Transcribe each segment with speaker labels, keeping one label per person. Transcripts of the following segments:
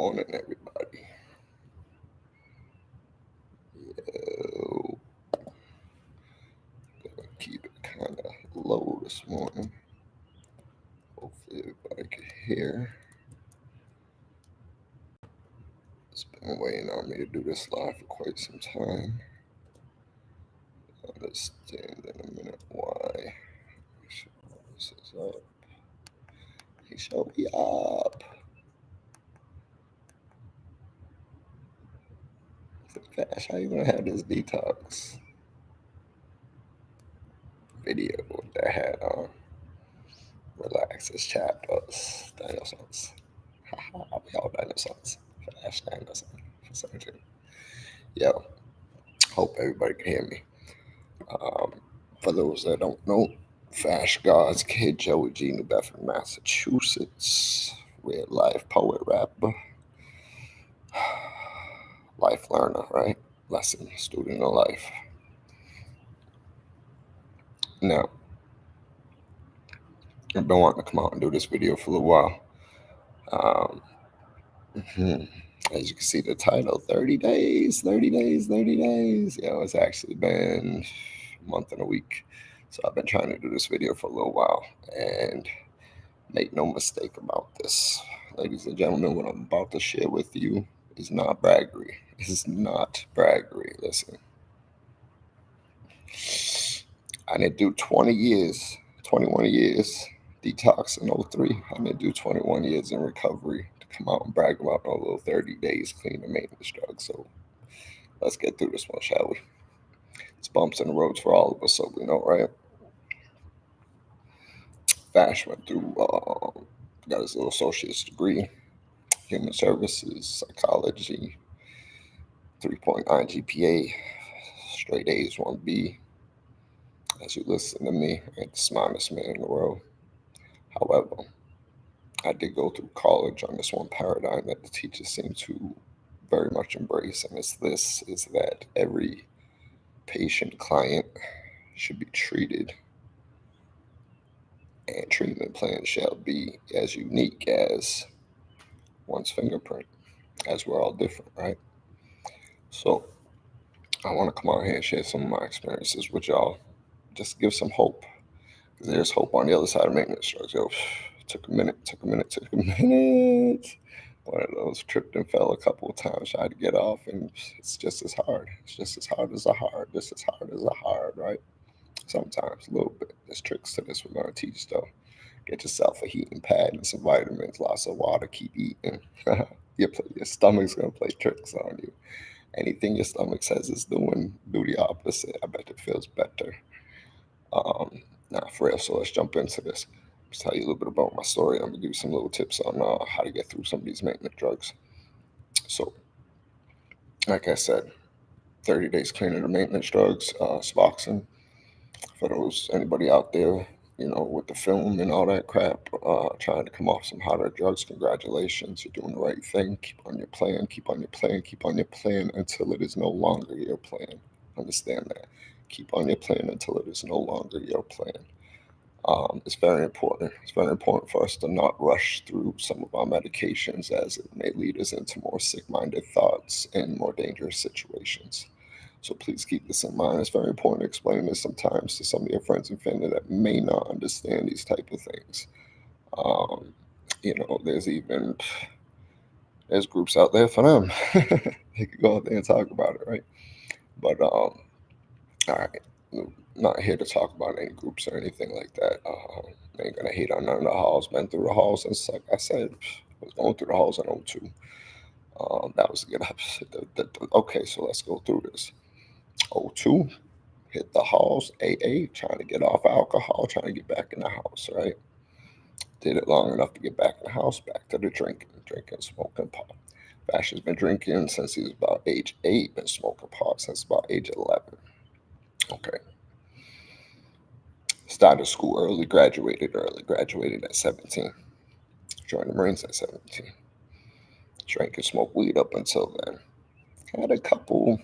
Speaker 1: Morning, everybody. Yo, gonna keep it kind of low this morning. Hopefully, everybody can hear. It's been waiting on me to do this live for quite some time. Understand in a minute why. This is up. He showed me up. Fash, how you gonna have this detox video with that hat on? Relax, it's chapters. Dinosaurs. Haha, we all dinosaurs. Fash dinosaurs. For some reason. Yo, hope everybody can hear me. For those that don't know, Fash God's kid, Joey G, New Bedford, Massachusetts. Real life poet, rapper, life learner, right? Lesson, student of life. Now, I've been wanting to come out and do this video for a little while. As you can see, the title, 30 days, 30 days, 30 days. It's actually been a month and a week. So I've been trying to do this video for a little while. And make no mistake about this. Ladies and gentlemen, what I'm about to share with you is not braggery. It's not braggery. Listen. I didn't do 20 years, 21 years detox in 03. I didn't do 21 years in recovery to come out and brag about no little 30 days clean and maintenance drugs. So let's get through this one, shall we? It's bumps in the roads for all of us, so we know, right? Fash went through, got his little associate's degree, human services, psychology, 3.9 GPA, straight A's, 1B. As you listen to me, I ain't the smartest man in the world. However, I did go through college on this one paradigm that the teachers seem to very much embrace, and it's this, is that every patient client should be treated, and treatment plan shall be as unique as one's fingerprint, as we're all different, right? So I want to come out here and share some of my experiences with y'all, just give some hope, because there's hope on the other side of maintenance drugs. Took a minute. One of those tripped and fell a couple of times, tried to get off, and it's just as hard. It's just as hard as a hard, just as hard as a hard, right? Sometimes a little bit. There's tricks to this we're going to teach, though. Get yourself a heating pad and some vitamins, lots of water, keep eating. Your stomach's going to play tricks on you. Anything your stomach says it's doing, do the opposite. I bet it feels better. Nah, for real, so let's jump into this. Just tell you a little bit about my story. I'm going to give you some little tips on how to get through some of these maintenance drugs. So, like I said, 30 days clean of the maintenance drugs, Suboxone. For anybody out there, with the film and all that crap, trying to come off some harder drugs, congratulations. You're doing the right thing. Keep on your plan, keep on your plan, keep on your plan until it is no longer your plan. Understand that. Keep on your plan until it is no longer your plan. It's very important. It's very important for us to not rush through some of our medications, as it may lead us into more sick-minded thoughts and more dangerous situations. So please keep this in mind. It's very important to explain this sometimes to some of your friends and family that may not understand these type of things. There's groups out there for them. They could go out there and talk about it, right? But all right. Not here to talk about any groups or anything like that. I ain't gonna hate on none of the halls. Been through the halls, and like I said, I was going through the halls in 02. That was a good episode. Okay, so let's go through this. 02, hit the halls, AA, trying to get off alcohol, trying to get back in the house, right? Did it long enough to get back in the house, back to the drinking, smoking pot. Fash has been drinking since he was about age 8, been smoking pot since about age 11. Okay. Started school early, graduated at 17. Joined the Marines at 17. Drank and smoked weed up until then. Had a couple,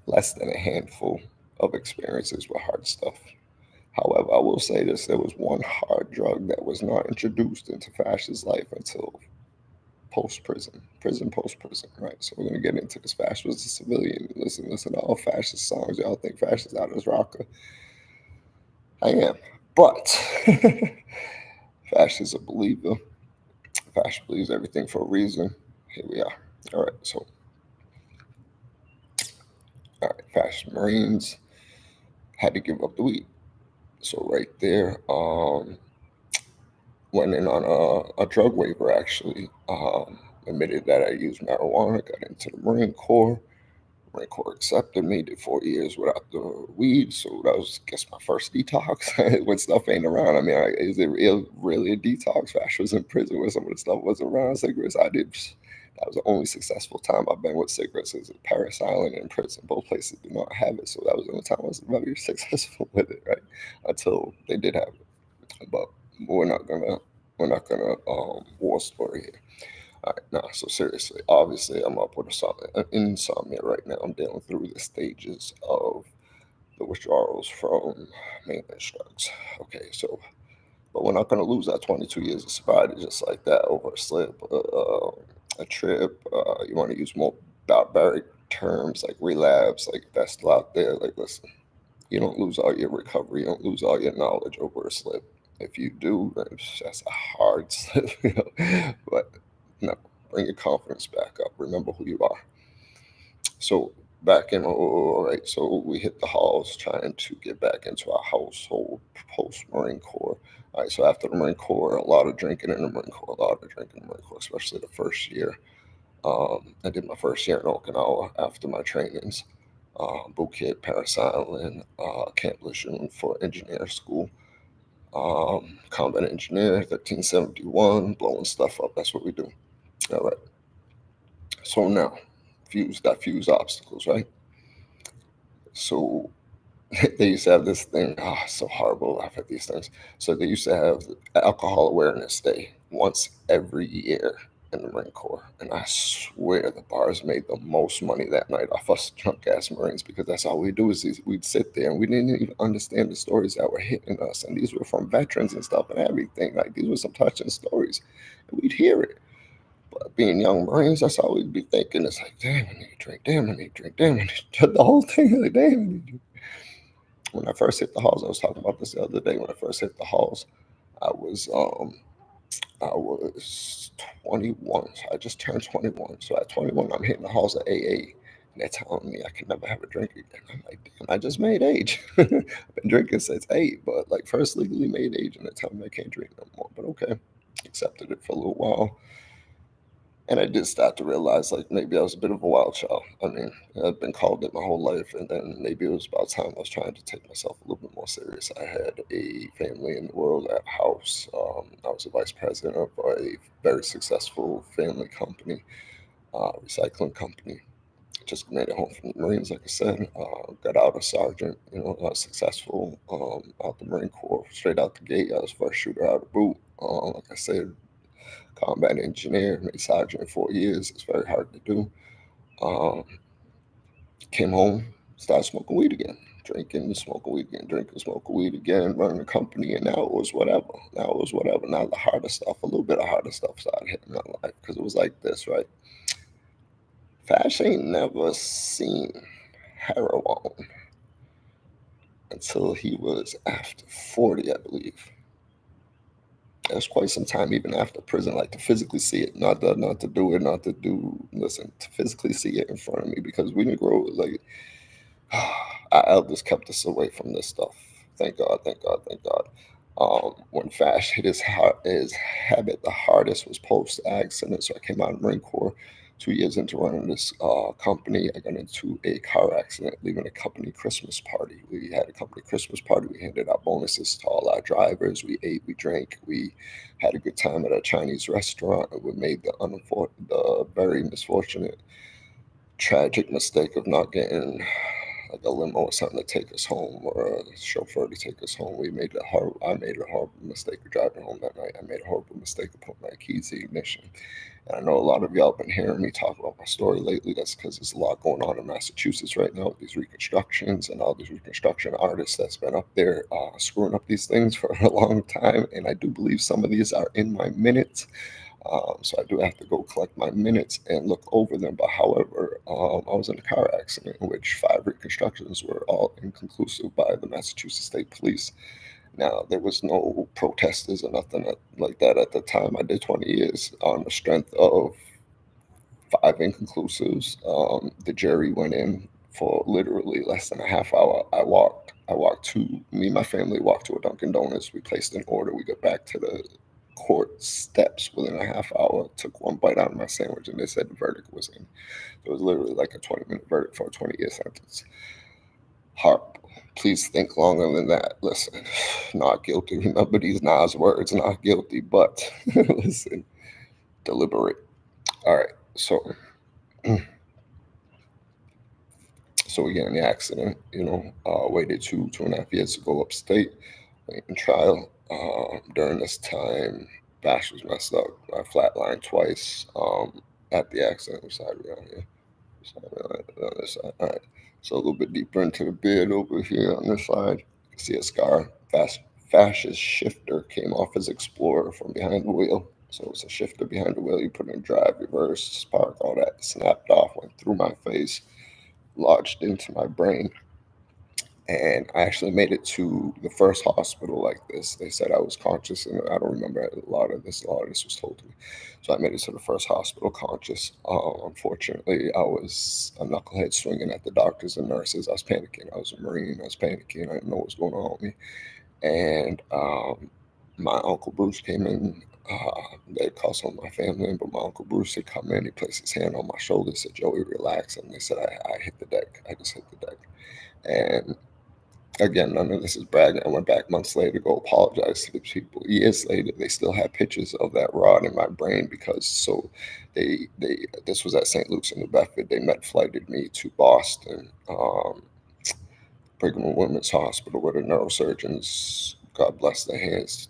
Speaker 1: less than a handful of experiences with hard stuff. However, I will say this, there was one hard drug that was not introduced into Fash's life until post-prison, post-prison, right? So we're going to get into this. Fash was a civilian. Listen to all fascist songs. Y'all think Fash is out of his rocker. I am. But Fash is a believer. Fash believes everything for a reason. Here we are. All right, so Fash Marines had to give up the weed. So right there, went in on a drug waiver, actually. Admitted that I used marijuana, got into the Marine Corps. Marine Corps accepted me, did 4 years without the weed. So that was, I guess, my first detox when stuff ain't around. I mean, is it really a detox? Fash was in prison where some of the stuff wasn't around. Cigarettes, that was the only successful time I've been with cigarettes is at Paris Island and in prison. Both places did not have it. So that was the only time I was very successful with it, right? Until they did have it. But we're not gonna war story here. All right, now, so seriously, obviously, I'm up with insomnia right now. I'm dealing through the stages of the withdrawals from maintenance drugs. Okay, so, but we're not going to lose our 22 years of sobriety just like that over a slip, a trip. You want to use more barbaric terms like relapse, like that's still out there. Like, listen, you don't lose all your recovery, you don't lose all your knowledge over a slip. If you do, that's a hard slip, But no, bring your confidence back up. Remember who you are. So back in, all right, so we hit the halls trying to get back into our household post-Marine Corps. All right, so after the Marine Corps, a lot of drinking in the Marine Corps, especially the first year. I did my first year in Okinawa after my trainings. Boot Camp, Paris Island, Camp Lejeune for engineer school. Combat engineer, 1371, blowing stuff up. That's what we do. All right. So now, fuse obstacles, right? So they used to have this thing. So horrible. Laugh at these things. So they used to have Alcohol Awareness Day once every year in the Marine Corps, and I swear the bars made the most money that night off us drunk ass Marines, because that's all we do is we'd sit there and we didn't even understand the stories that were hitting us, and these were from veterans and stuff and everything. Like, these were some touching stories, and we'd hear it. But being young Marines, that's all we'd be thinking. It's like, damn, I need to drink. Damn, I need to drink. Damn, I need to the whole thing. Like, damn, I need to. When I first hit the halls, I was talking about this the other day. When I first hit the halls, I was 21. So I just turned 21. So at 21, I'm hitting the halls of AA. And they're telling me I can never have a drink again. I'm like, damn, I just made age. I've been drinking since 8, but like first legally made age, and they're telling me I can't drink no more. But okay, accepted it for a little while. And I did start to realize, like, maybe I was a bit of a wild child. I mean, I've been called it my whole life, and then maybe it was about time I was trying to take myself a little bit more serious. I had a family in the world at house. I was a vice president of a very successful family company, recycling company. Just made it home from the Marines, like I said. Got out a sergeant, successful out the Marine Corps. Straight out the gate, I was first shooter out of boot. Like I said, combat engineer, made sergeant in 4 years. It's very hard to do. Came home, started smoking weed again, drinking, smoking weed again, drinking, smoking weed again, running a company, and now it was whatever. Now the harder stuff, a little bit of harder stuff started hitting my life, because it was like this, right? Fash ain't never seen heroin until he was after 40, I believe. It was quite some time even after prison, like to physically see it, not to do it, listen, to physically see it in front of me, because we didn't grow, like, our elders kept us away from this stuff. Thank God, thank God, thank God. When Fash hit his habit the hardest was post-accident. So I came out of the Marine Corps 2 years into running this company. I got into a car accident leaving a company Christmas party. We had a company Christmas party. We handed out bonuses to all our drivers. We ate, we drank, we had a good time at a Chinese restaurant. And we made the very misfortunate, tragic mistake of not getting like a limo or something to take us home, or a chauffeur to take us home. I made a horrible mistake of driving home that night. I made a horrible mistake of putting my keys in the ignition. And I know a lot of y'all been hearing me talk about my story lately. That's because there's a lot going on in Massachusetts right now with these reconstructions and all these reconstruction artists that's been up there screwing up these things for a long time. And I do believe some of these are in my minutes. So I do have to go collect my minutes and look over them. But however, I was in a car accident in which 5 reconstructions were all inconclusive by the Massachusetts State Police. Now, there was no protesters or nothing like that at the time. I did 20 years on the strength of 5 inconclusives. The jury went in for literally less than a half hour. Me and my family walked to a Dunkin' Donuts. We placed an order. We got back to the court steps within a half hour, took one bite out of my sandwich, and they said the verdict was in. It was literally like a 20-minute verdict for a 20-year sentence. Horrible. Please think longer than that. Listen, not guilty. Remember these Nas words, not guilty, but listen, deliberate. All right, so we get in the accident, waited 2.5 years to go upstate, waiting trial. During this time, FASH was messed up. I flatlined twice at the accident. Side around here. On this side. All right. So a little bit deeper into the beard over here on this side. You can see a scar. FASH's shifter came off his Explorer from behind the wheel. So it's a shifter behind the wheel. You put in drive, reverse, spark, all that. Snapped off, went through my face, lodged into my brain. And I actually made it to the first hospital like this. They said I was conscious, and I don't remember a lot of this. A lot of this was told to me. So I made it to the first hospital conscious. Unfortunately, I was a knucklehead swinging at the doctors and nurses. I was panicking. I was a Marine. I was panicking. I didn't know what was going on with me. And my Uncle Bruce came in. They called some of my family in, but my Uncle Bruce had come in. He placed his hand on my shoulder, said, "Joey, relax." And they said, I hit the deck. I just hit the deck. And again, none of this is bragging. I went back months later to go apologize to the people. Years later, they still had pictures of that rod in my brain because this was at St. Luke's in New Bedford. They med flighted me to Boston, Brigham and Women's Hospital, where the neurosurgeons, God bless their hands,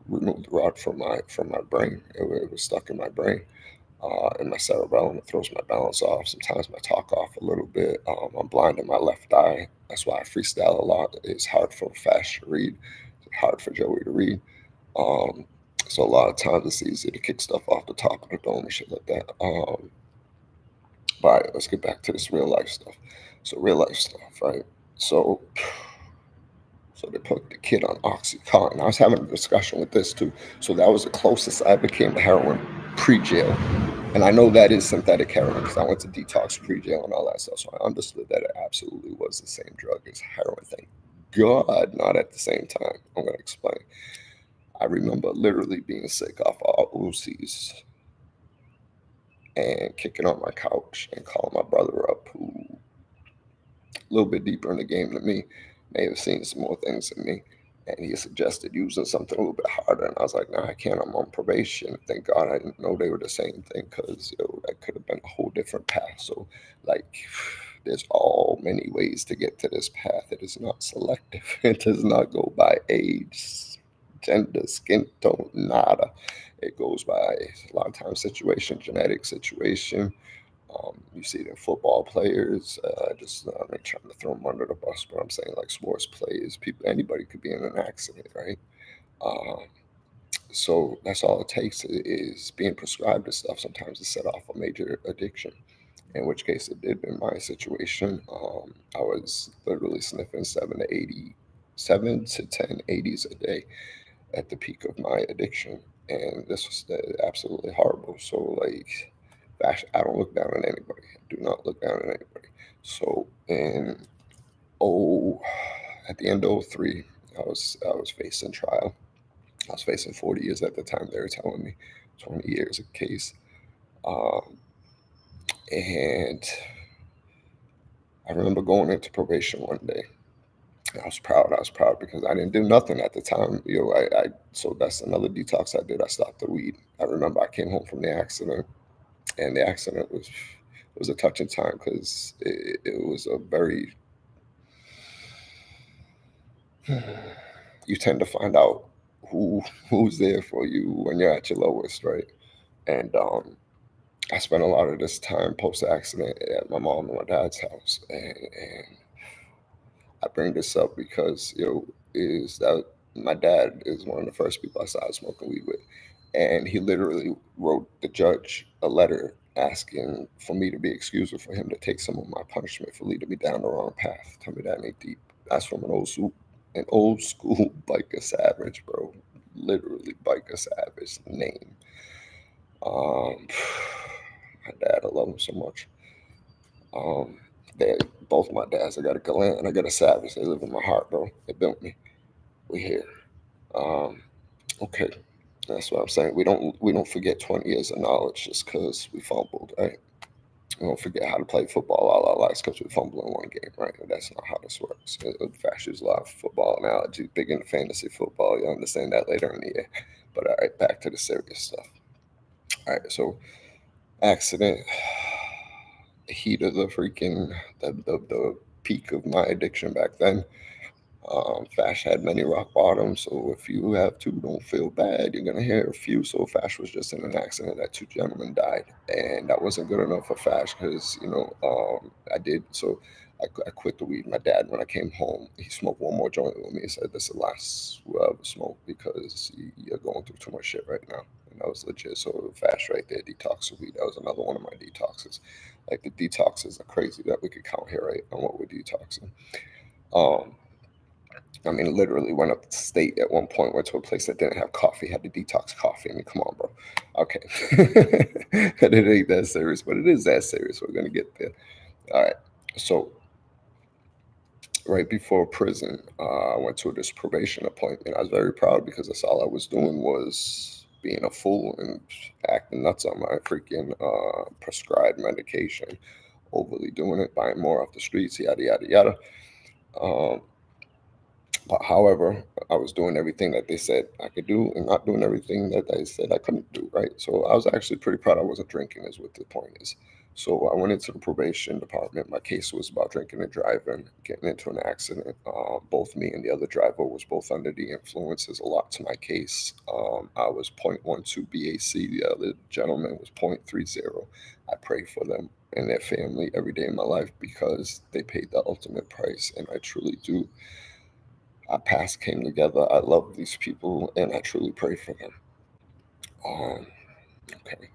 Speaker 1: removed the rod from my brain. It was stuck in my brain. In my cerebellum, it throws my balance off. Sometimes my talk off a little bit. I'm blind in my left eye. That's why I freestyle a lot. It's hard for FASH to read. It's hard for Joey to read. So a lot of times it's easy to kick stuff off the top of the dome and shit like that. But let's get back to this real life stuff. So real life stuff, right? So they put the kid on Oxycontin. I was having a discussion with this too. So that was the closest I became to heroin pre-jail. And I know that is synthetic heroin because I went to Detox pre-jail and all that stuff. So I understood that it absolutely was the same drug as heroin. Thank God, not at the same time. I'm going to explain. I remember literally being sick off all OCs and kicking on my couch and calling my brother up, who a little bit deeper in the game than me, may have seen some more things than me. And he suggested using something a little bit harder. And I was like, nah, I can't. I'm on probation. Thank God I didn't know they were the same thing because that could have been a whole different path. So, like, there's all many ways to get to this path. It is not selective. It does not go by age, gender, skin tone, nada. It goes by a lot of times situation, genetic situation. You see it in football players. I'm not trying to throw them under the bus, but I'm saying like sports players, people, anybody could be in an accident, right? So that's all it takes is being prescribed this stuff sometimes to set off a major addiction. In which case it did in my situation. I was literally sniffing 7 to 10 80s a day at the peak of my addiction, and this was absolutely horrible. So like, I don't look down on anybody. I do not look down on anybody. So at the end of 03, I was facing trial. I was facing 40 years at the time. They were telling me 20 years a case. And I remember going into probation one day. I was proud. I was proud because I didn't do nothing at the time. So that's another detox I did. I stopped the weed. I remember I came home from the accident, and the accident was a touching time because it was a very you tend to find out who's there for you when you're at your lowest, right? And I spent a lot of this time post accident at my mom and my dad's house, and I bring this up because is that my dad is one of the first people I started smoking weed with, And he literally wrote the judge a letter asking for me to be excused, or for him to take some of my punishment for leading me down the wrong path. Tell me that ain't deep. That's from an old school biker savage, bro. Literally biker savage name. My dad, I love him so much. Both my dads, I got a Galant, I got a Savage. They live in my heart, bro. They built me. We here. Okay, that's what I'm saying. We don't forget 20 years of knowledge just because we fumbled, right? We don't forget how to play football all our lives because we fumbled in one game, right? That's not how this works. Fash uses a lot of football analogy, big into fantasy football. You'll understand that later in the year. But all right, back to the serious stuff. All right, so accident, heat of the freaking the peak of my addiction back then. Fash had many rock bottoms, so if you have two, don't feel bad. You're gonna hear a few. So Fash was just in an accident that two gentlemen died, and that wasn't good enough for Fash because I did. So I quit the weed. My dad, when I came home, he smoked one more joint with me. He said, "This is the last we'll ever smoke because you're going through too much shit right now." And that was legit. So Fash right there, detox of weed. That was another one of my detoxes. Like the detoxes are crazy that we could count here, right, on what we're detoxing. I mean, literally went up the state at one point, went to a place that didn't have coffee, had to detox coffee. I mean, come on, bro. Okay. And it ain't that serious, but it is that serious. We're going to get there. All right. So, right before prison, I went to this probation appointment. I was very proud because that's all I was doing was being a fool and acting nuts on my freaking prescribed medication, overly doing it, buying more off the streets, yada, yada, yada. But however, I was doing everything that they said I could do and not doing everything that they said I couldn't do, right? So I was actually pretty proud I wasn't drinking, is what the point is. So I went into the probation department. My case was about drinking and driving, getting into an accident. Both me and the other driver was both under the influence. There's a lot to my case. I was 0.12 BAC. The other gentleman was 0.30. I pray for them and their family every day in my life because they paid the ultimate price, and I truly do. Our paths came together. I love these people, and I truly pray for them. Okay,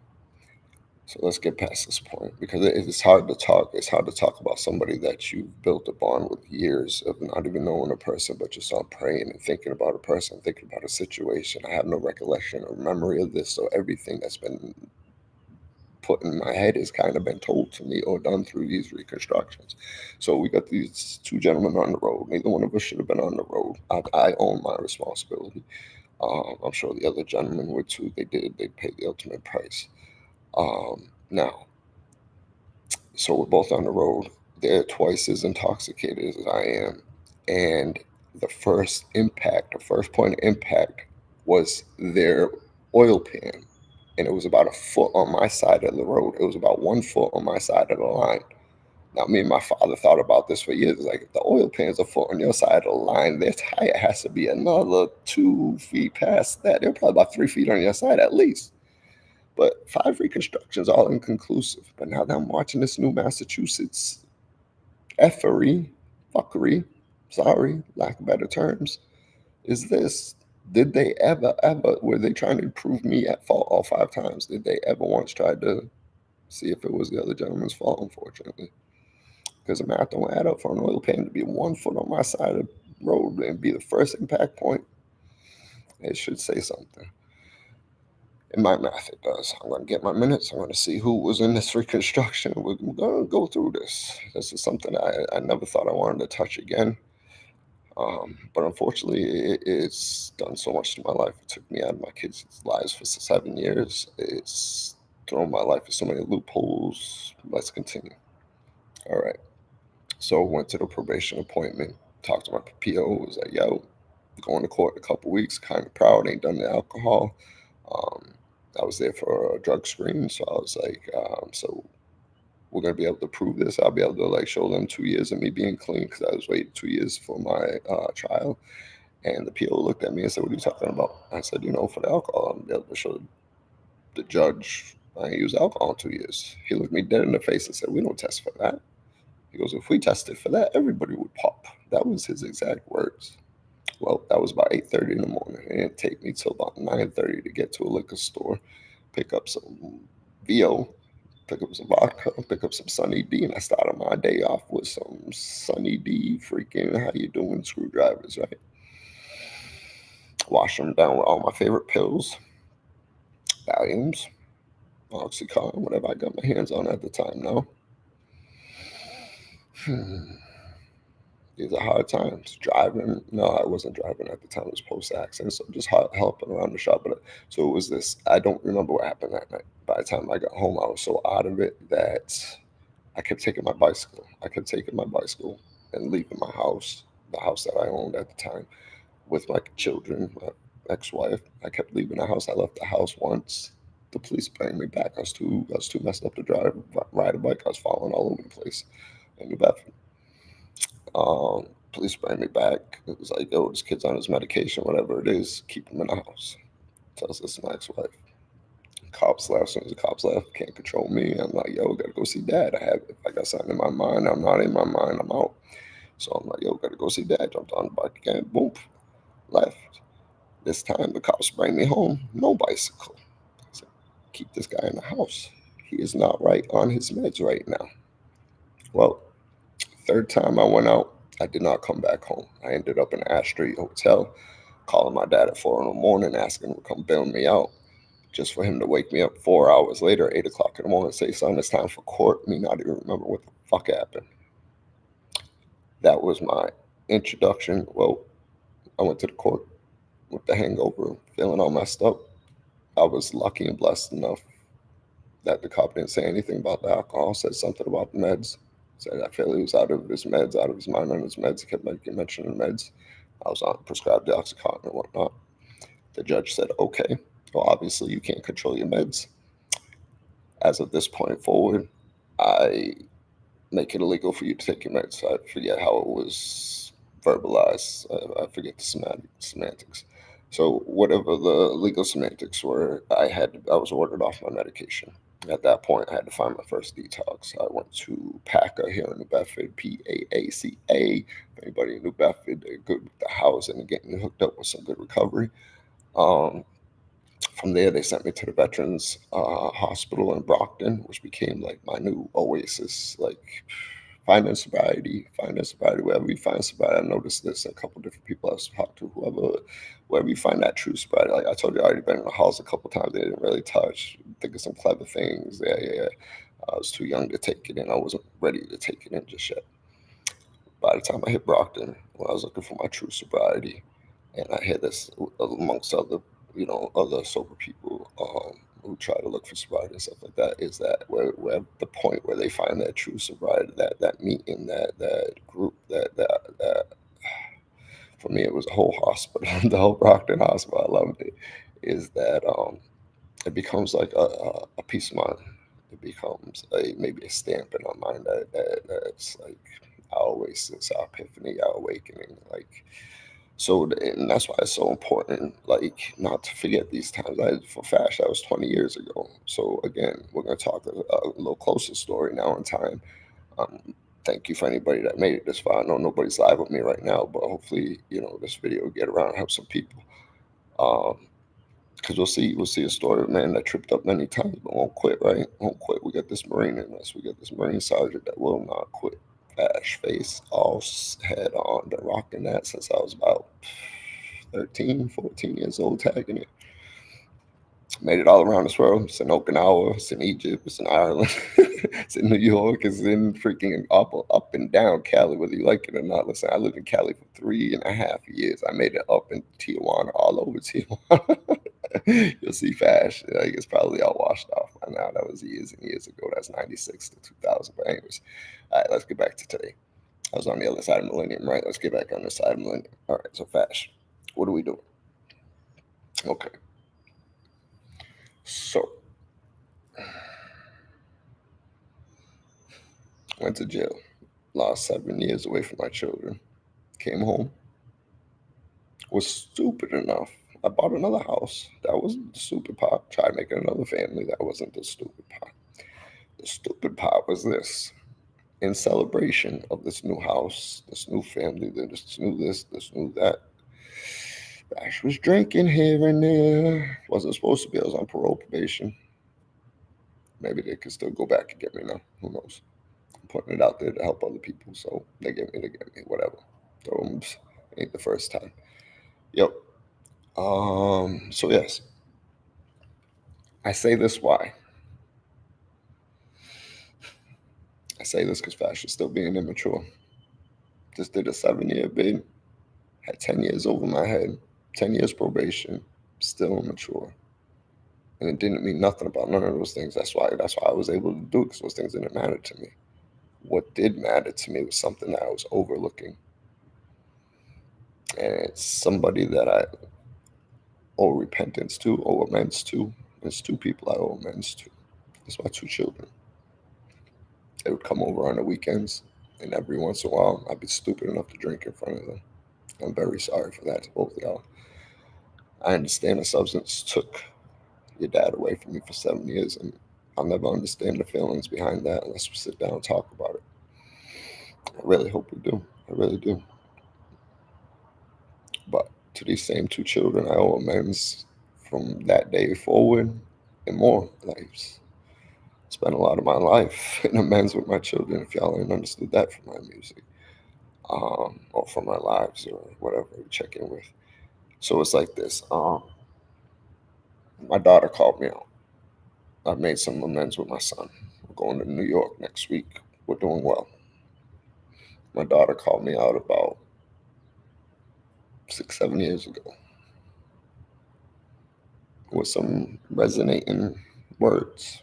Speaker 1: so let's get past this point because it's hard to talk. It's hard to talk about somebody that you've built a bond with years of not even knowing a person, but just on praying and thinking about a person, thinking about a situation. I have no recollection or memory of this, so everything that's been put in my head has kind of been told to me or done through these reconstructions. So we got these two gentlemen on the road. Neither one of us should have been on the road. I own my responsibility. I'm sure the other gentlemen would too. They did. They paid the ultimate price. Now, so we're both on the road. They're twice as intoxicated as I am. And the first point of impact was their oil pan. And it was about a foot on my side of the road. It was about 1 foot on my side of the line. Now, me and my father thought about this for years. Like, if the oil pan's a foot on your side of the line, their tire has to be another 2 feet past that. They're probably about 3 feet on your side at least. But 5 reconstructions, all inconclusive. But now that I'm watching this new Massachusetts fuckery, sorry, lack of better terms, is this. Did they ever, were they trying to prove me at fault all 5 times? Did they ever once try to see if it was the other gentleman's fault, unfortunately? Because the math don't add up for an oil pan to be 1 foot on my side of the road and be the first impact point. It should say something. In my math, it does. I'm going to get my minutes. I'm going to see who was in this reconstruction. We're going to go through this. This is something I never thought I wanted to touch again. But unfortunately, it's done so much to my life. It took me out of my kids' lives for 7 years. It's thrown my life in so many loopholes. Let's continue. All right. So went to the probation appointment, talked to my PO, was like, yo, going to court in a couple weeks, kind of proud, ain't done the alcohol. I was there for a drug screen, so I was like, so we're going to be able to prove this. I'll be able to like show them 2 years of me being clean because I was waiting 2 years for my trial. And the PO looked at me and said, what are you talking about? I said, for the alcohol, I'm able to show the judge I ain't used alcohol in 2 years. He looked me dead in the face and said, we don't test for that. He goes, if we tested for that, everybody would pop. That was his exact words. Well, that was about 8:30 in the morning. It didn't take me till about 9:30 to get to a liquor store, pick up some VO, pick up some vodka, pick up some Sunny D, and I started my day off with some Sunny D freaking how you doing screwdrivers, right? Wash them down with all my favorite pills, Valiums, Oxycontin, whatever I got my hands on at the time now. These are hard times. Driving, no, I wasn't driving at the time. It was post-accident, so just helping around the shop. But so it was this. I don't remember what happened that night. By the time I got home, I was so out of it that I kept taking my bicycle. I kept taking my bicycle and leaving my house, the house that I owned at the time, with my children, my ex-wife. I kept leaving the house. I left the house once. The police brought me back. I was too messed up to ride a bike. I was falling all over the place in New Bedford. Police bring me back. It was like, yo, this kid's on his medication, whatever it is, keep him in the house. Tells this to my ex-wife. Cops left. As soon as the cops left, can't control me. I'm like, yo, gotta go see dad. If I got something in my mind, I'm not in my mind, I'm out. So I'm like, yo, gotta go see dad. Jumped on the bike again, boom, left. This time the cops bring me home, no bicycle. I said, keep this guy in the house. He is not right on his meds right now. Well, third time I went out, I did not come back home. I ended up in Ash Street Hotel, calling my dad at 4 in the morning, asking him to come bail me out, just for him to wake me up 4 hours later, 8 o'clock in the morning, and say, son, it's time for court. Me not even remember what the fuck happened. That was my introduction. Well, I went to the court with the hangover, feeling all messed up. I was lucky and blessed enough that the cop didn't say anything about the alcohol, said something about the meds. Said I feel he was out of his meds, out of his mind on his meds. He kept mentioning meds. I was on prescribed the Oxycontin and whatnot. The judge said, okay, well, obviously you can't control your meds. As of this point forward, I make it illegal for you to take your meds. I forget how it was verbalized. I forget the semantics. So whatever the legal semantics were, I was ordered off my medication. At that point, I had to find my first detox. I went to PACA here in New Bedford, PAACA. Anybody in New Bedford, they're good with the housing and getting hooked up with some good recovery. From there, they sent me to the Veterans Hospital in Brockton, which became like my new oasis. Like finding sobriety, wherever you find sobriety. I noticed this in a couple different people I've talked to, wherever you find that true sobriety. Like I told you, I already been in the house a couple times. They didn't really touch. Think of some clever things. Yeah. I was too young to take it in. I wasn't ready to take it in just yet. By the time I hit Brockton, when I was looking for my true sobriety, and I had this amongst other sober people who try to look for sobriety and stuff like that, is that where the point where they find that true sobriety, that meeting, that group, that for me it was a whole hospital, the whole Brockton Hospital. I loved it. Is that it becomes like a peace of mind. It becomes maybe a stamp in our mind that's like our oasis, our epiphany, our awakening, like. So, and that's why it's so important, like, not to forget these times. For FASH, that was 20 years ago. So, again, we're going to talk a little closer story now in time. Thank you for anybody that made it this far. I know nobody's live with me right now, but hopefully, this video will get around and help some people. Because we'll see a story of a man that tripped up many times, but won't quit, right? Won't quit. We got this Marine in us. We got this Marine Sergeant that will not quit. Fash face, all head on, been rocking that since I was about 13, 14 years old, tagging it. Made it all around this world. It's in Okinawa, it's in Egypt, it's in Ireland, it's in New York, it's in freaking up and down Cali, whether you like it or not. Listen, I lived in Cali for 3.5 years. I made it up in Tijuana, all over Tijuana. You'll see Fash. Like, it's probably all washed off by now. That was years and years ago. That's 96 to 2000. But anyways, all right, let's get back to today. I was on the other side of Millennium, right? Let's get back on the side of Millennium. All right, so Fash, what are we doing? Okay. So, went to jail. Lost 7 years away from my children. Came home. Was stupid enough. I bought another house. That wasn't the stupid part. Tried making another family. That wasn't the stupid part. The stupid part was this. In celebration of this new house, this new family, this new that, Fash was drinking here and there. Wasn't supposed to be. I was on parole probation. Maybe they could still go back and get me now. Who knows? I'm putting it out there to help other people. So they get me, whatever. Ain't the first time. Yep. So yes. I say this why? I say this because Fash is still being immature. Just did a 7-year bid. Had 10 years over my head. 10 years probation. Still immature. And it didn't mean nothing about none of those things. That's why I was able to do it, because those things didn't matter to me. What did matter to me was something that I was overlooking. And it's somebody that I owe repentance to, owe amends to. There's 2 people I owe amends to. It's my 2 children. They would come over on the weekends, and every once in a while, I'd be stupid enough to drink in front of them. I'm very sorry for that to both of y'all. I understand the substance took your dad away from me for 7 years, and I'll never understand the feelings behind that unless we sit down and talk about it. I really hope we do. I really do. But to these same 2 children, I owe amends from that day forward and more. Like, spent a lot of my life in amends with my children, if y'all ain't understood that from my music, or from my lives, or whatever we check in with. So it's like this. My daughter called me out. I've made some amends with my son. We're going to New York next week. We're doing well. My daughter called me out about 6, 7 years ago with some resonating words.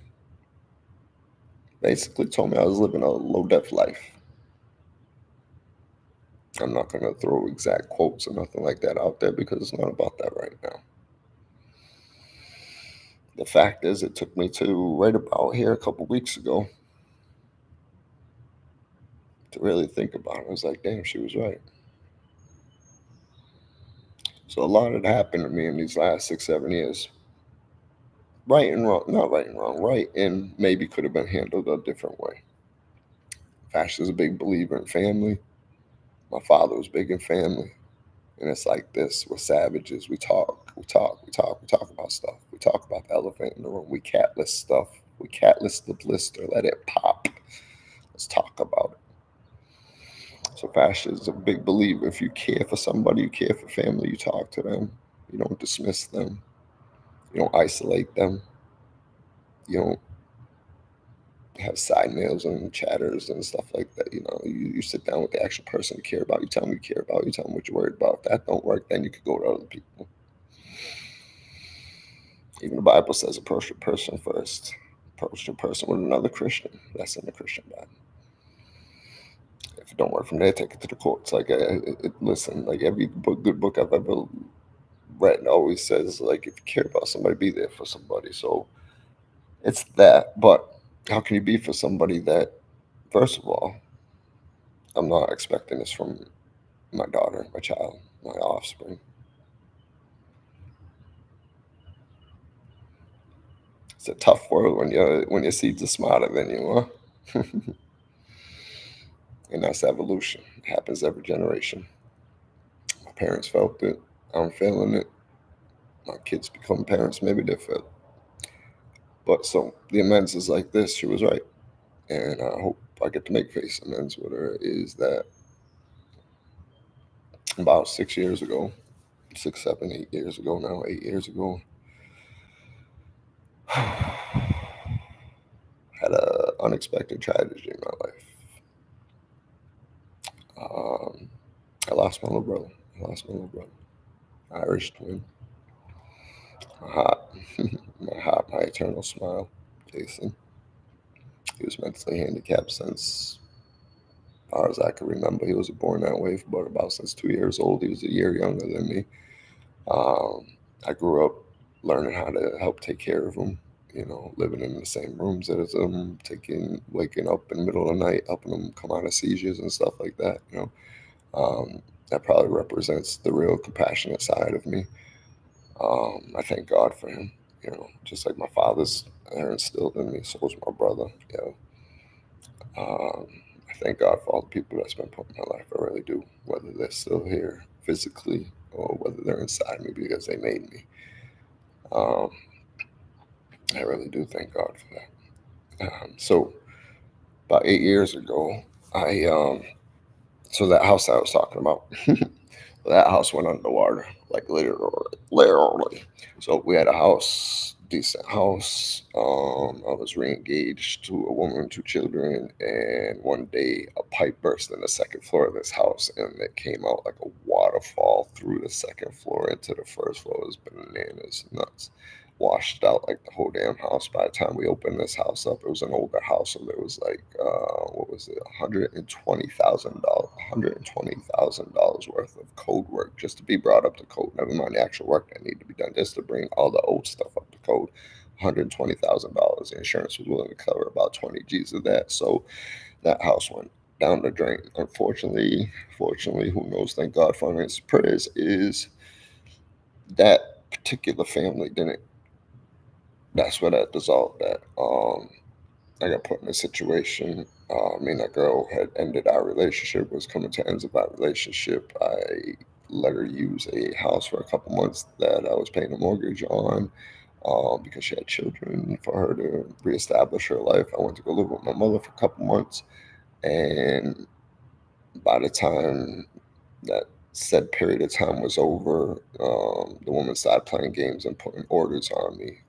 Speaker 1: Basically told me I was living a low-def life. I'm not going to throw exact quotes or nothing like that out there, because it's not about that right now. The fact is, it took me to right about here a couple weeks ago to really think about it. I was like, damn, she was right. So a lot had happened to me in these last 6, 7 years. Right and wrong, not right and wrong, right and maybe could have been handled a different way. Fash is a big believer in family. My father was big in family. And it's like this, we're savages. We talk about stuff. We talk about the elephant in the room. We catless stuff. We catless the blister. Let it pop. Let's talk about it. So Fash is a big believer. If you care for somebody, you care for family, you talk to them. You don't dismiss them. You don't isolate them. You don't have side mails and chatters and stuff like that. You sit down with the actual person you care about. You tell them you care about. You tell them what you're worried about. If that don't work, then you could go to other people. Even the Bible says approach your person first. Approach your person with another Christian. That's in the Christian Bible. If it don't work from there, take it to the courts. Like, listen, like every good book I've ever read always says, like, if you care about somebody, be there for somebody. So it's that. But how can you be for somebody that, first of all, I'm not expecting this from my daughter, my child, my offspring. It's a tough world when your seeds are smarter than you, huh? And that's evolution. It happens every generation. My parents felt it. I'm feeling it. My kids become parents. Maybe they feel it. But so the amends is like this. She was right. And I hope I get to make face amends with her. Is that about 6 years ago, 6, 7, 8 years ago now, 8 years ago, had a unexpected tragedy in my life. I lost my little brother. Irish twin. My heart, my eternal smile, Jason. He was mentally handicapped since, as far as I can remember. He was born that way, but about since 2 years old. He was a year younger than me. I grew up learning how to help take care of him. Living in the same rooms as him, waking up in the middle of the night, helping him come out of seizures and stuff like that. That probably represents the real compassionate side of me. I thank God for him. Just like my father's instilled in me, so was my brother. I thank God for all the people that's been put in my life. I really do, whether they're still here physically or whether they're inside me because they made me. Um, I really do thank God for that. So about 8 years ago, I so that house I was talking about, that house went underwater, like literally. So we had a house, decent house. I was re-engaged to a woman, 2 children, and one day a pipe burst in the second floor of this house, and it came out like a waterfall through the second floor into the first floor. It was bananas, nuts. Washed out like the whole damn house. By the time we opened this house up, it was an older house, so there was like what was it, $120,000 worth of code work just to be brought up to code. Never mind the actual work that needed to be done, just to bring all the old stuff up to code. $120,000. The insurance was willing to cover about 20 G's of that, so that house went down the drain. Unfortunately, fortunately, who knows? Thank God for his prayers. Is that particular family didn't, that's where that dissolved at. I got put in a situation. Me and that girl had ended our relationship, was coming to ends of our relationship. I let her use a house for a couple months that I was paying a mortgage on, because she had children, for her to reestablish her life. I went to go live with my mother for a couple months. And by the time that said period of time was over, the woman started playing games and putting orders on me.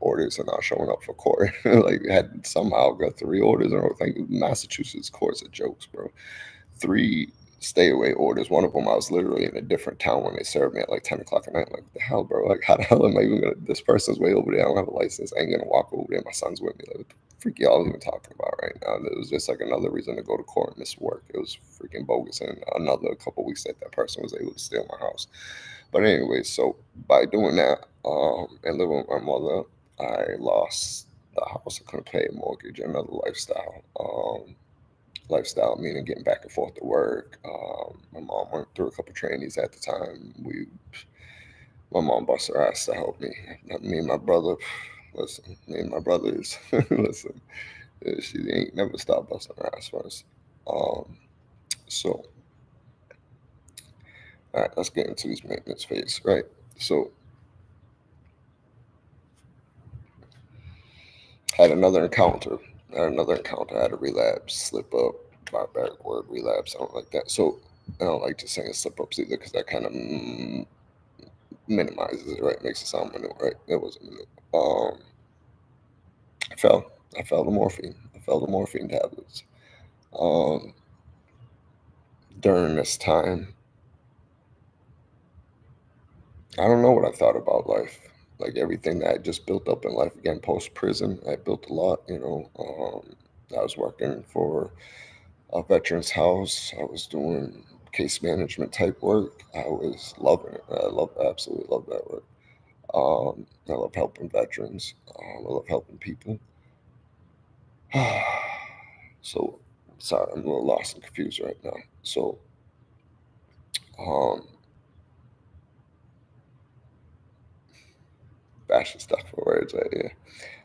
Speaker 1: Orders are not showing up for court. Like, had somehow got 3 orders. I don't think Massachusetts courts are jokes, bro. 3 stay away orders. One of them, I was literally in a different town when they served me at like 10 o'clock at night. Like, the hell, bro? Like, how the hell am I even gonna? This person's way over there. I don't have a license. I ain't gonna walk over there. My son's with me. Like, what the freak y'all even talking about right now? And it was just like another reason to go to court and miss work. It was freaking bogus. And another couple weeks that person was able to steal my house. But anyway, so by doing that, and living with my mother, I lost the house. I couldn't pay a mortgage, another lifestyle. Lifestyle meaning getting back and forth to work. My mom went through a couple trainees at the time. My mom busted her ass to help me. Me and my brother, listen, me and my brothers, listen, she ain't never stopped busting her ass for us. So, all right, let's get into these maintenance phase, right? So, had another encounter. I had a relapse, slip up, barbaric word, relapse. I don't like that. So, I don't like just saying slip ups either, because that kind of minimizes it, right? Makes it sound minute, right? It wasn't minute. I fell. I fell to morphine. I fell to morphine tablets. Um, During this time, I don't know what I thought about life. Like, everything that I just built up in life, again, post prison, I built a lot. I was working for a veteran's house. I was doing case management type work. I was loving it. Absolutely love that work. I love helping veterans. I love helping people. So, sorry, I'm a little lost and confused right now. So, um, fashion stuff for words right here.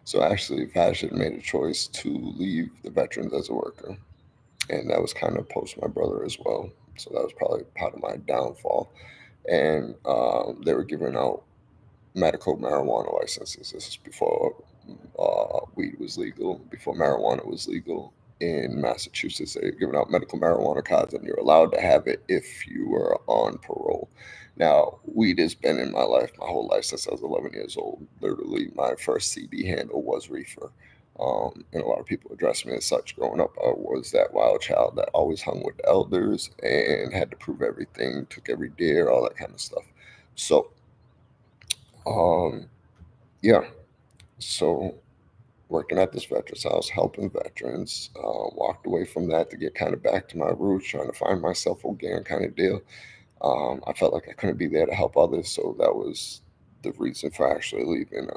Speaker 1: So, actually, fashion made a choice to leave the veterans as a worker, and that was kind of post my brother as well. So that was probably part of my downfall. And they were giving out medical marijuana licenses. This is before weed was legal, before marijuana was legal in Massachusetts. They were giving out medical marijuana cards, and you're allowed to have it if you were on parole. Now, weed has been in my life my whole life since I was 11 years old. Literally, my first CD handle was reefer. And a lot of people addressed me as such growing up. I was that wild child that always hung with the elders and had to prove everything, took every dare, all that kind of stuff. So, um, yeah. So, working at this veterans house, helping veterans, walked away from that to get kind of back to my roots, trying to find myself again, kind of deal. I felt like I couldn't be there to help others, so that was the reason for actually leaving.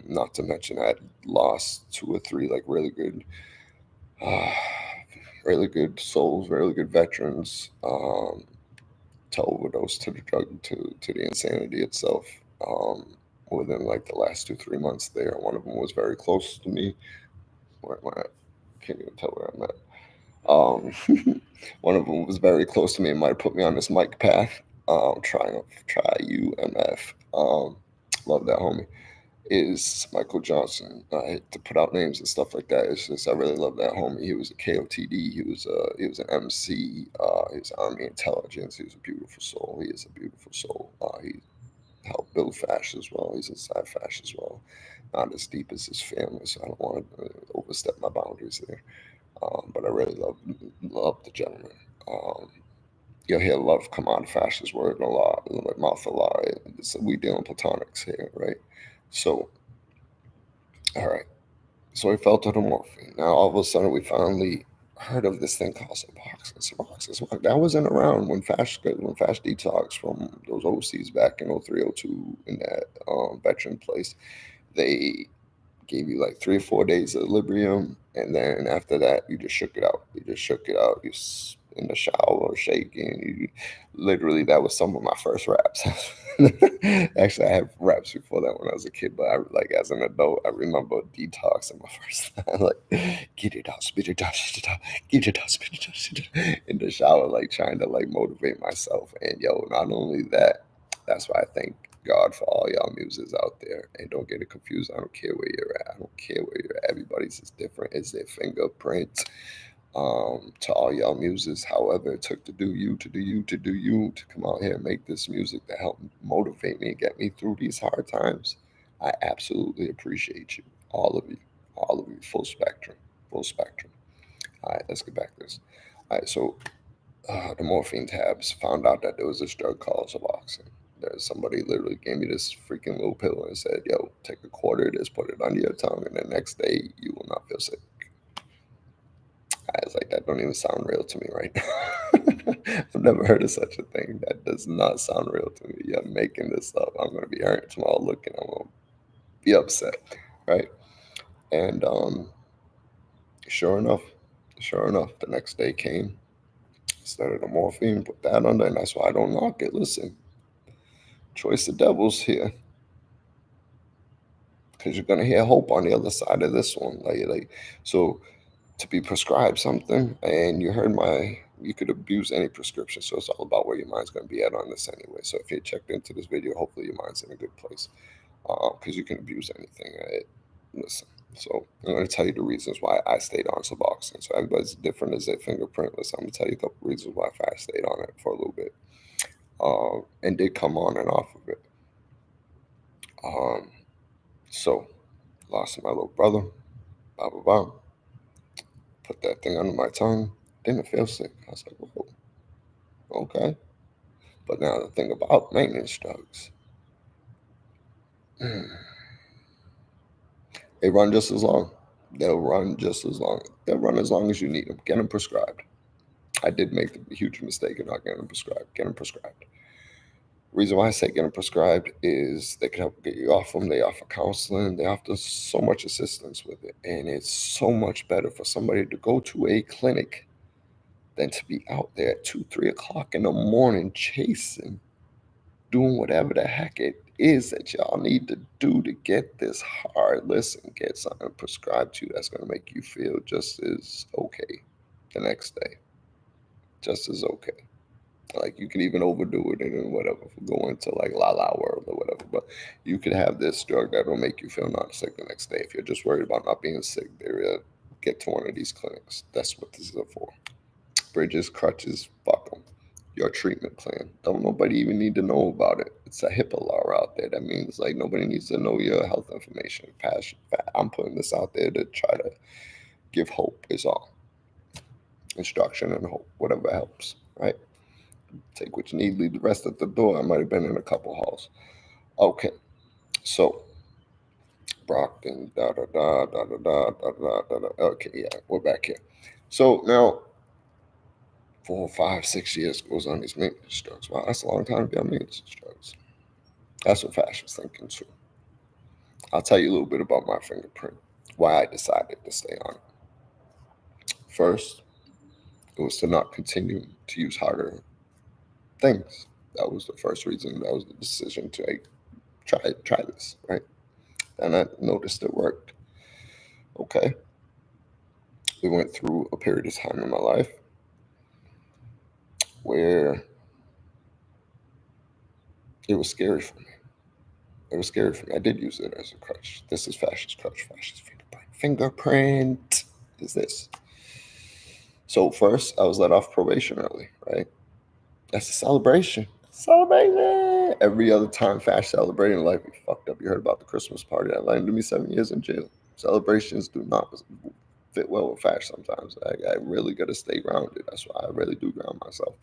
Speaker 1: Not to mention I had lost 2 or 3 like uh, really good souls, really good veterans, to overdose, to the drug, to the insanity itself. Um, Within like the last 2 3 months there, one of them was very close to me. Where am I at? Can't even tell where I'm at. One of them was very close to me and might have put me on this mic path. Triumph, Triumf. Love that homie. Is Michael Johnson. To put out names and stuff like that, it's just I really love that homie. He was a KOTD. He was an MC. He was Army Intelligence. He was a beautiful soul. He is a beautiful soul. He helped build FASH as well. He's inside FASH as well. Not as deep as his family, so I don't want to overstep my boundaries there. But I really love the gentleman. You'll hear love come out of FASH's word a lot, mouth a lot. We deal in platonics here, right? So, all right. So we fell to the morphine. Now all of a sudden we finally heard of this thing called Suboxone. Suboxone. That wasn't around when Fash Detox from those OCs back in 03, 02 in that veteran place. They gave you like 3 or 4 days of Librium, and then after that, you just shook it out. You just shook it out. In the shower, shaking. Literally, that was some of my first raps. Actually, I had raps before that when I was a kid, but like as an adult, I remember Detox in my first time, like get it out, spit it out, shit it out, get it out, spit it out, shit it out. In the shower, like trying to like motivate myself. And yo, not only that, that's why I thank God for all y'all muses out there. And don't get it confused. I don't care where you're at. I don't care where you're at. Everybody's as different as their fingerprint. To all y'all muses, however it took to do you, to come out here and make this music to help motivate me and get me through these hard times. I absolutely appreciate you. All of you, full spectrum, full spectrum. All right, let's get back to this. All right, so the morphine tabs found out that there was this drug called Suboxone. There's somebody literally gave me this freaking little pill and said, yo, take a quarter of this, put it under your tongue, and the next day you will not feel sick. I was like, that don't even sound real to me right now. I've never heard of such a thing. That does not sound real to me. You're making this up. I'm going to be hurt tomorrow looking. I'm going to be upset, right? And sure enough, the next day came. Started the morphine, put that under, and that's why I don't knock it. Listen, choice of devils here, because you're gonna hear hope on the other side of this one. So to be prescribed something, and you could abuse any prescription. So it's all about where your mind's gonna be at on this anyway. So if you checked into this video, hopefully your mind's in a good place, because you can abuse anything. Right? Listen. So I'm going to tell you the reasons why I stayed on Suboxone. So everybody's different as their fingerprint. Listen, I'm going to tell you a couple reasons why I stayed on it for a little bit, and did come on and off of it. So lost my little brother, blah blah blah. Put that thing under my tongue. Didn't feel sick. I was like, whoa, okay. But now the thing about maintenance drugs, they run just as long. They'll run just as long. They'll run as long as you need them. Get them prescribed. I did make the huge mistake of not getting them prescribed. Get them prescribed. Reason why I say get them prescribed is they can help get you off them. They offer counseling. They offer so much assistance with it. And it's so much better for somebody to go to a clinic than to be out there at 2, 3 o'clock in the morning chasing, doing whatever the heck it is that y'all need to do to get this hard. Listen, get something prescribed to you that's going to make you feel just as okay the next day. Just as okay. Like you can even overdo it and whatever, go into like La La World or whatever. But you could have this drug that will make you feel not sick the next day. If you're just worried about not being sick, get to one of these clinics. That's what this is for. Bridges, crutches, fuck them. Your treatment plan. Don't nobody even need to know about it. It's a HIPAA law out there. That means like nobody needs to know your health information. Passion. I'm putting this out there to try to give hope is all. Instruction and hope, whatever helps, right? Take what you need, leave the rest at the door. I might have been in a couple halls. Okay, so Brockton, da da da da da da da da da da. Okay, yeah, we're back here. So now 4, 5, 6 years goes on these maintenance drugs. Wow, that's a long time to be on maintenance drugs. That's what FASH was thinking too. I'll tell you a little bit about my fingerprint, why I decided to stay on it. First, it was to not continue to use harder things. That was the first reason. That was the decision to try this, right? And I noticed it worked. Okay. We went through a period of time in my life where it was scary for me. It was scary for me. I did use it as a crutch. This is Fash's crutch. Fash's fingerprint. Fingerprint is this. So first, I was let off probation early, right? That's a celebration. Celebration. Every other time Fash celebrating life, we fucked up. You heard about the Christmas party that landed me 7 years in jail. Celebrations do not fit well with Fash sometimes. I really got to stay grounded. That's why I really do ground myself.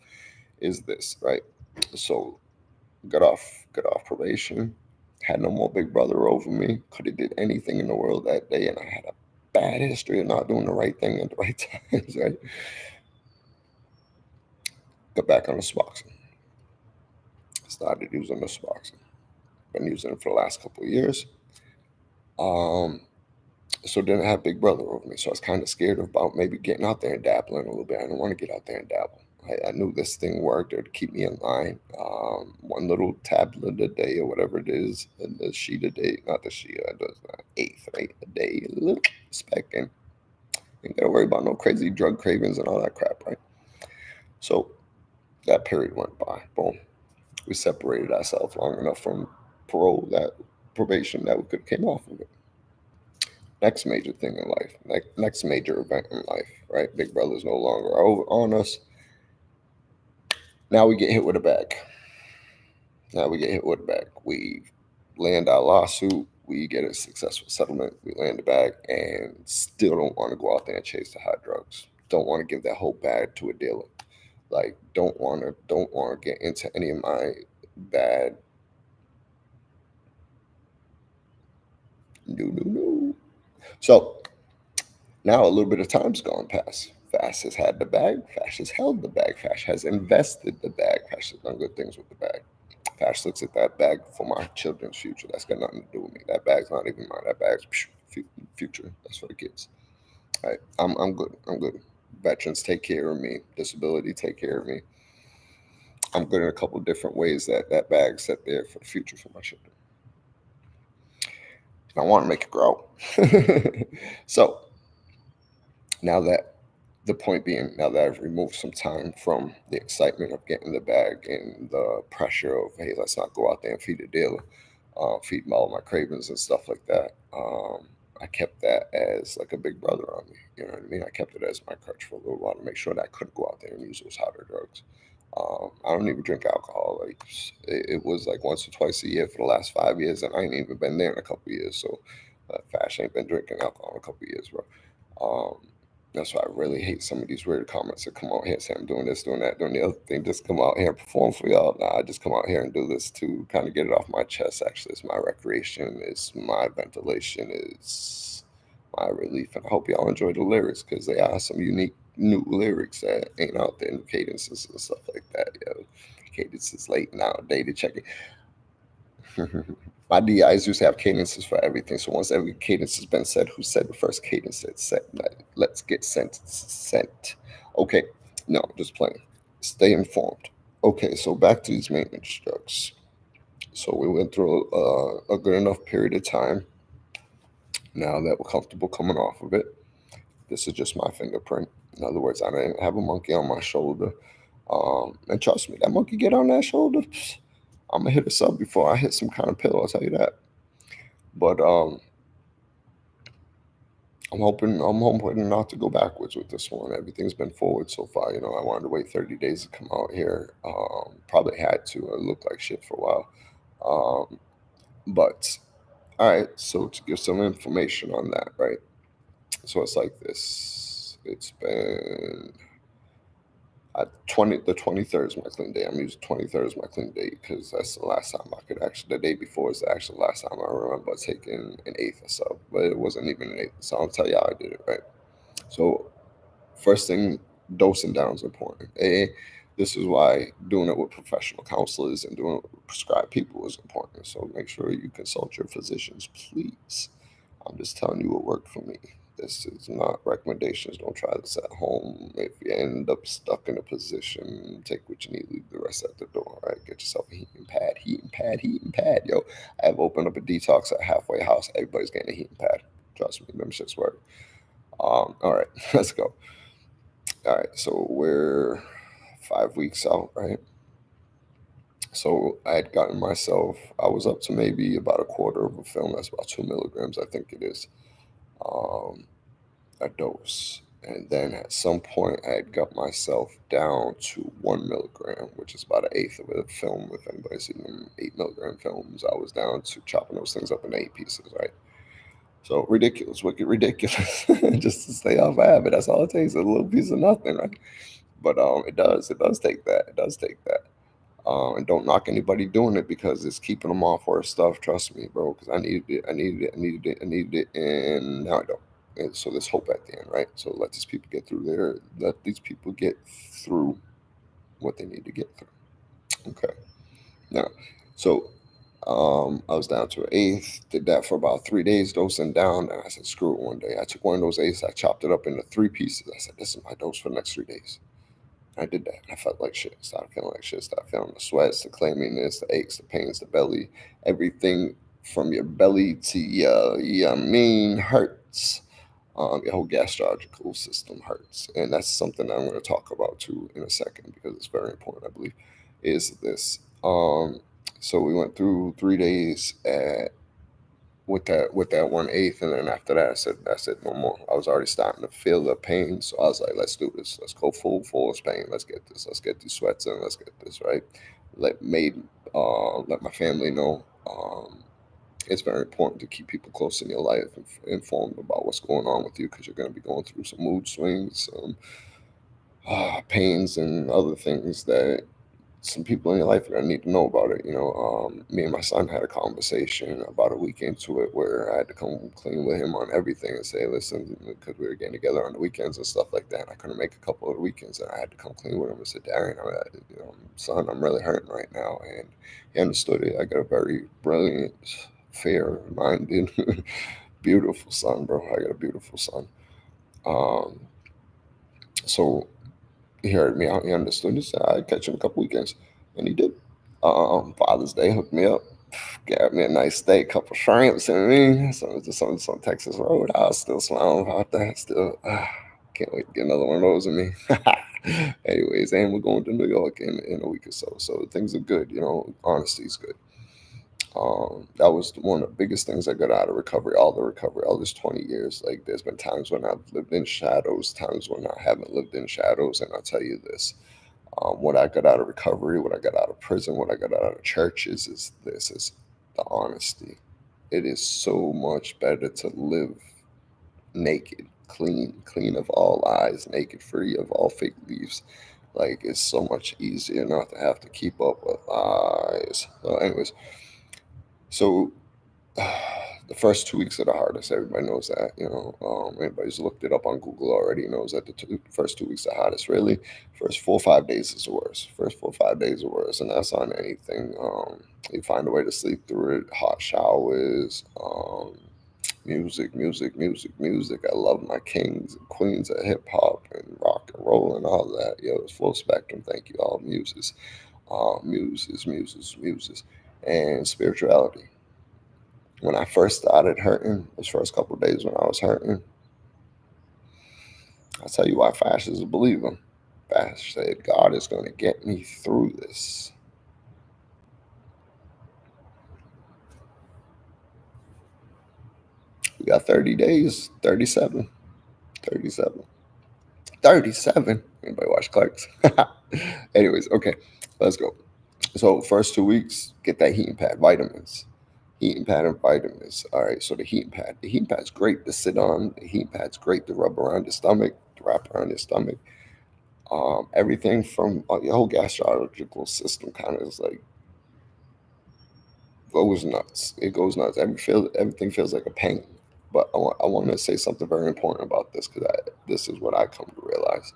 Speaker 1: Is this, right? So got off probation. Had no more big brother over me. Could have did anything in the world that day, and I had a bad history of not doing the right thing at the right times, right? Got back on the Suboxone. Started using the Suboxone. Been using it for the last couple of years. So didn't have big brother over me. So I was kind of scared about maybe getting out there and dabbling a little bit. I didn't want to get out there and dabble. I knew this thing worked to keep me in line. One little tablet a day or whatever it is, and the sheet a day, not the sheet, it does eighth, right? A day, a little speck, and ain't got to worry about no crazy drug cravings and all that crap, right? So that period went by. Boom. We separated ourselves long enough from parole, that probation, that we could have came off of it. Next major thing in life, next major event in life, right? Big brother's no longer over on us. Now we get hit with a bag. We land our lawsuit. We get a successful settlement. We land the bag and still don't want to go out there and chase the hot drugs. Don't want to give that whole bag to a dealer. Like, don't want to get into any of my bad. No. So now a little bit of time's gone past. Fash has had the bag. Fash has held the bag. Fash has invested the bag. Fash has done good things with the bag. Fash looks at that bag for my children's future. That's got nothing to do with me. That bag's not even mine. That bag's future. That's for the kids. All right. I'm good. I'm good. Veterans take care of me. Disability take care of me. I'm good in a couple of different ways that bag's set there for the future for my children. And I want to make it grow. So now that the point being, now that I've removed some time from the excitement of getting the bag and the pressure of, hey, let's not go out there and feed a dealer, feed all my cravings and stuff like that. I kept that as like a big brother on me. You know what I mean? I kept it as my crutch for a little while to make sure that I couldn't go out there and use those harder drugs. I don't even drink alcohol. Like it was like once or twice a year for the last 5 years, and I ain't even been there in a couple of years. So, Fash ain't been drinking alcohol in a couple of years, bro. Um, that's why I really hate some of these weird comments that come out here saying I'm doing this, doing that, doing the other thing. Just come out here and perform for y'all. Nah, I just come out here and do this to kind of get it off my chest. Actually, it's my recreation, it's my ventilation, it's my relief. And I hope y'all enjoy the lyrics because they are some unique new lyrics that ain't out there, new cadences and stuff like that. Yo, cadences late now, dated checking. My DIs used to have cadences for everything. So once every cadence has been said, who said the first cadence? Said set. Let's get sent. Okay, no, just playing. Stay informed. Okay, so back to these maintenance drugs. So we went through a good enough period of time. Now that we're comfortable coming off of it, this is just my fingerprint. In other words, I didn't have a monkey on my shoulder. And trust me, that monkey get on that shoulder, I'm gonna hit a sub before I hit some kind of pill. I'll tell you that. But I'm hoping not to go backwards with this one. Everything's been forward so far. You know, I wanted to wait 30 days to come out here. Probably had to. It looked like shit for a while. But all right. So to give some information on that, right? So it's like this. It's been the 23rd is my clean day. I'm using 23rd as my clean day because that's the last time I could actually. The day before is the actual last time I remember taking an eighth or so, but it wasn't even an eighth. So I'll tell you how I did it, right? So first thing, dosing down is important. This is why doing it with professional counselors and doing it with prescribed people is important. So make sure you consult your physicians, please. I'm just telling you what worked for me. This is not recommendations. Don't try this at home. If you end up stuck in a position, take what you need, leave the rest at the door. Right? Get yourself a heating pad. Yo, I have opened up a detox at halfway house. Everybody's getting a heating pad. Trust me, them shits work. All right, let's go. All right, so we're 5 weeks out, right? So I had gotten myself, I was up to maybe about a quarter of a film. That's about 2 milligrams, I think it is, um, a dose. And then at some point, I had got myself down to 1 milligram, which is about an eighth of a film. If anybody's seen them 8 milligram films, I was down to chopping those things up in 8 pieces, right? So ridiculous, wicked ridiculous, just to stay off a habit. That's all it takes, a little piece of nothing, right? But it does take that. It does take that. And don't knock anybody doing it because it's keeping them off worse stuff. Trust me, bro, because I needed it. I needed it. I needed it. I needed it. And now I don't. And so there's hope at the end, right? So let these people get through there. Let these people get through what they need to get through. Okay. Now, so I was down to an eighth. Did that for about 3 days, dosing down. And I said, screw it one day. I took one of those eighths. I chopped it up into 3 pieces. I said, this is my dose for the next 3 days. I did that. I felt like shit. Started feeling like shit. Started feeling the sweats, the clamminess, the aches, the pains, the belly, everything from your belly to your mean hurts. Your whole gastrological system hurts, and that's something that I'm going to talk about too in a second because it's very important. I believe is this. So we went through 3 days with that 1/8, and then after that, I said no more. I was already starting to feel the pain, so I was like, let's do this. Let's go full force pain. Let's get this. Let's get these sweats in. Let's get this right. Let my family know. It's very important to keep people close in your life and informed about what's going on with you because you're going to be going through some mood swings, some pains, and other things that some people in your life are gonna need to know about it. Me and my son had a conversation about a week into it where I had to come clean with him on everything and say, listen, because we were getting together on the weekends and stuff like that. And I couldn't make a couple of the weekends, and I had to come clean with him and say, Darren, son, I'm really hurting right now, and he understood it. I got a very brilliant, fair-minded, beautiful son, bro. I got a beautiful son. Um, so he heard me out. He understood. He said, I'd catch him a couple weekends. And he did. Father's Day hooked me up. Got me a nice steak, couple shrimps, and some Texas Road. I was still smiling about that. Still, can't wait to get another one of those in me. Anyways, and we're going to New York in a week or so. So things are good. Honesty's good. That was one of the biggest things I got out of recovery, all this 20 years. Like, there's been times when I've lived in shadows, times when I haven't lived in shadows. And I'll tell you this, what I got out of recovery, what I got out of prison, what I got out of churches is the honesty. It is so much better to live naked, clean of all eyes, naked, free of all fake leaves. Like, it's so much easier not to have to keep up with lies. So anyways, so the first 2 weeks are the hardest. Everybody knows that. Anybody's looked it up on Google already knows that the first 2 weeks are hardest. Really, first 4 or 5 days is the worst. First 4 or 5 days are worse, and that's on anything. You find a way to sleep through it. Hot showers, music, music, music, music. I love my kings and queens of hip hop and rock and roll and all that. Yo, it's full spectrum. Thank you, all muses, muses, and spirituality. When I first started hurting, those first couple of days when I was hurting, I'll tell you why FASH is a believer. FASH said, God is going to get me through this. We got 30 days, 37, 37, 37. Anybody watch Clerks? Anyways, okay, let's go. So first 2 weeks, get that heating pad, vitamins. Heating pad and vitamins. All right, so the heating pad. The heating pad's great to sit on. The heating pad's great to rub around your stomach, to wrap around your stomach. Everything from your whole gastrological system kind of is like goes nuts. It goes nuts. Everything feels like a pain. But I want to say something very important about this because this is what I come to realize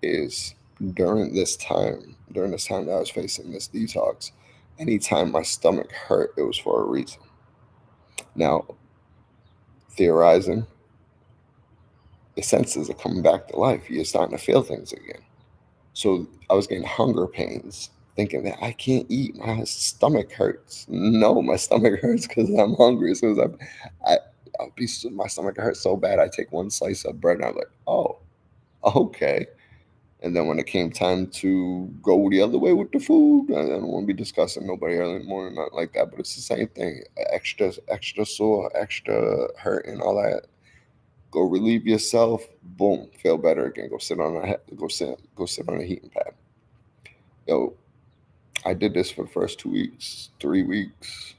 Speaker 1: is during this time that I was facing this detox, anytime my stomach hurt, it was for a reason. Now, theorizing, the senses are coming back to life. You're starting to feel things again. So I was getting hunger pains, thinking that I can't eat. My stomach hurts. No, my stomach hurts because I'm hungry. As soon as my stomach hurts so bad, I take one slice of bread and I'm like, oh, okay. And then when it came time to go the other way with the food, I don't want to be discussing nobody early in the morning, nothing like that. But it's the same thing. Extra sore, extra hurt, and all that. Go relieve yourself. Boom, feel better again. Go sit on a heating pad. Yo, I did this for the first 2 weeks, 3 weeks,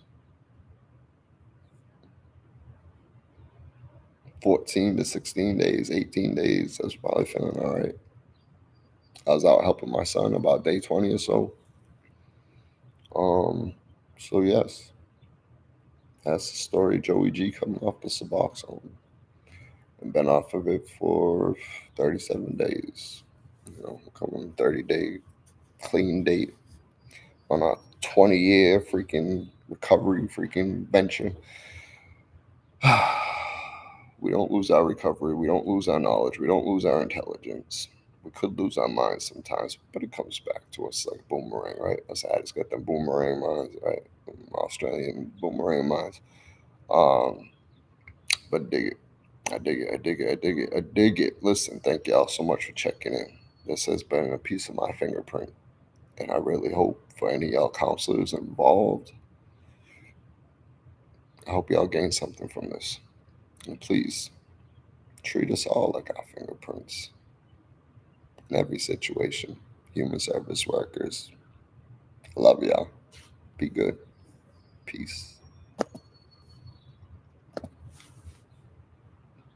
Speaker 1: 14 to 16 days, 18 days. I was probably feeling all right. I was out helping my son about day 20 or so. So yes, that's the story. Joey G coming off the Suboxone and been off of it for 37 days. Coming 30-day clean date on a 20-year freaking recovery, freaking benching. We don't lose our recovery. We don't lose our knowledge. We don't lose our intelligence. We could lose our minds sometimes, but it comes back to us like boomerang, right? Us addicts got them boomerang minds, right? Australian boomerang minds. But dig it. I dig it. I dig it. I dig it. I dig it. Listen, thank y'all so much for checking in. This has been a piece of my fingerprint. And I really hope for any of y'all counselors involved, I hope y'all gain something from this. And please, treat us all like our fingerprints in every situation. Human service workers. Love y'all. Be good. Peace.